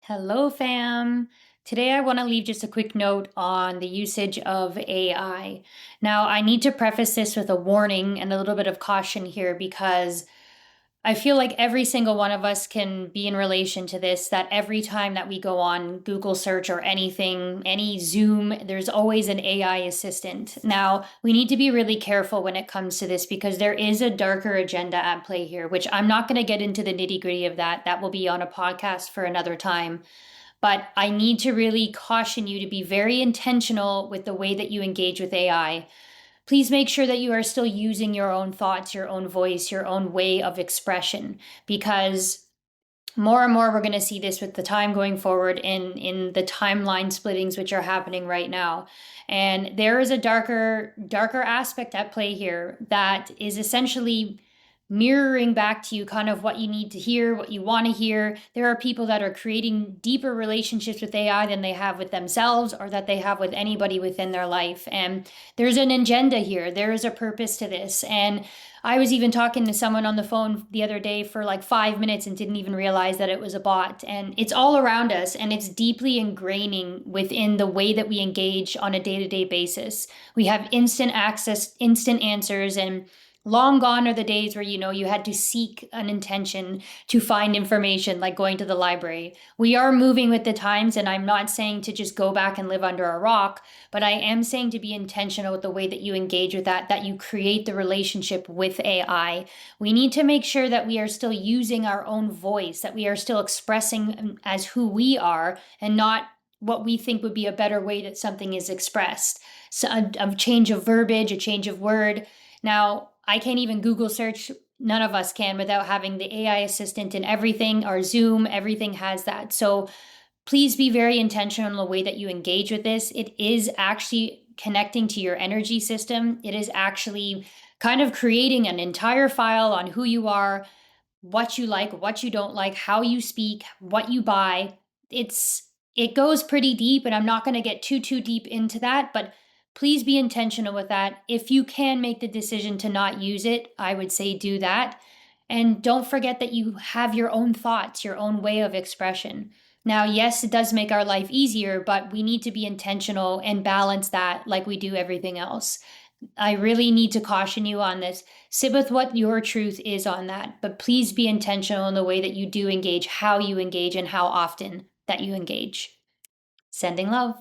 Hello, fam. Today, I want to leave just a quick note on the usage of AI. Now, I need to preface this with a warning and a little bit of caution here because I feel like every single one of us can be in relation to this, that every time that we go on Google search or anything, any Zoom, there's always an AI assistant. Now, we need to be really careful when it comes to this because there is a darker agenda at play here, which I'm not going to get into the nitty gritty of that. That will be on a podcast for another time. But I need to really caution you to be very intentional with the way that you engage with AI. Please make sure that you are still using your own thoughts, your own voice, your own way of expression, because more and more we're going to see this with the time going forward in the timeline splittings which are happening right now. And there is a darker aspect at play here that is essentially mirroring back to you kind of what you need to hear, what you want to hear. There are people that are creating deeper relationships with AI than they have with themselves or that they have with anybody within their life. And there's an agenda here. There is a purpose to this. And I was even talking to someone on the phone the other day for like 5 minutes and didn't even realize that it was a bot. And it's all around us and it's deeply ingraining within the way that we engage on a day to day basis. We have instant access, instant answers, and long gone are the days where you had to seek an intention to find information, like going to the library. We are moving with the times, and I'm not saying to just go back and live under a rock, but I am saying to be intentional with the way that you engage with that you create the relationship with AI. We need to make sure that we are still using our own voice, that we are still expressing as who we are and not what we think would be a better way that something is expressed. So a change of verbiage, a change of word. Now, I can't even Google search. None of us can without having the AI assistant and everything, our Zoom, everything has that. So please be very intentional in the way that you engage with this. It is actually connecting to your energy system. It is actually kind of creating an entire file on who you are, what you like, what you don't like, how you speak, what you buy. It goes pretty deep, and I'm not going to get too deep into that, but please be intentional with that. If you can make the decision to not use it, I would say do that. And don't forget that you have your own thoughts, your own way of expression. Now, yes, it does make our life easier, but we need to be intentional and balance that like we do everything else. I really need to caution you on this. Sit with what your truth is on that, but please be intentional in the way that you do engage, how you engage, and how often that you engage. Sending love.